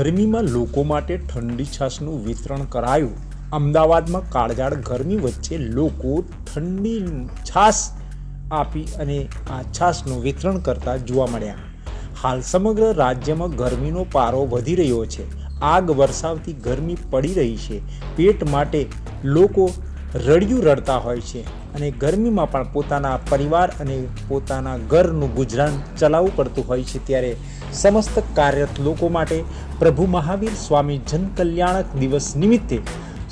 ગરમીમાં લોકો માટે ઠંડી છાશનું વિતરણ કરાયું। અમદાવાદમાં કાળઝાળ ગરમી વચ્ચે લોકો ઠંડી છાશ આપી અને આ છાશનું વિતરણ કરતા જોવા મળ્યા। હાલ સમગ્ર રાજ્યમાં ગરમીનો પારો વધી રહ્યો છે। આગ વરસાવતી ગરમી પડી રહી છે। પેટ માટે લોકો રડિયું રડતા હોય છે અને ગરમીમાં પણ પોતાના પરિવાર અને પોતાના ઘરનું ગુજરાન ચલાવવું પડતું હોય છે। ત્યારે સમસ્ત કાર્યરત લોકો માટે પ્રભુ મહાવીર સ્વામી જન કલ્યાણક દિવસ નિમિત્તે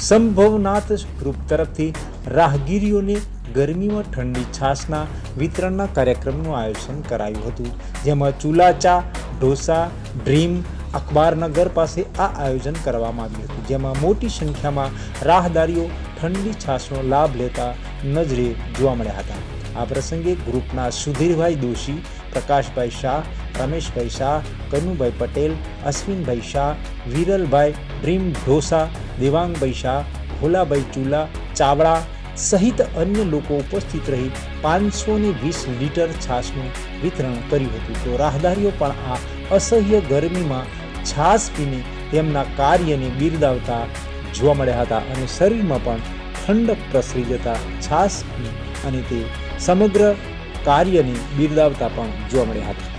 સંભવનાથ ગ્રુપ તરફથી રાહગીરીઓને ગરમીમાં ઠંડી છાશના વિતરણના કાર્યક્રમનું આયોજન કરાયું હતું, જેમાં ચૂલા ચા, ઢોસા, ડ્રીમ, અખબારનગર પાસે આ આયોજન કરવામાં આવ્યું હતું, જેમાં મોટી સંખ્યામાં રાહદારીઓ ઠંડી છાશનો લાભ લેતા નજરે જોવા મળ્યા હતા। આ પ્રસંગે ગ્રુપના સુધીરભાઈ દોશી, પ્રકાશભાઈ શાહ, રમેશભાઈ શાહ, કનુભાઈ પટેલ, અશ્વિનભાઈ શાહ, વિરલભાઈ, ડ્રીમ ઢોસા, દેવાંગભાઈ શાહ, ભોલાભાઈ ચૂલા ચાવડા સહિત અન્ય લોકો ઉપસ્થિત રહી 520 લીટર છાશનું વિતરણ કર્યું હતું। તો રાહદારીઓ પણ આ અસહ્ય ગરમીમાં છાશ પીને તેમના કાર્યને બિરદાવતા જોવા મળ્યા હતા અને શરીરમાં પણ ઠંડક પ્રસરી જતા છાશ પી અને તે સમગ્ર કાર્યને બિરદાવતા પણ જોવા મળ્યા હતા।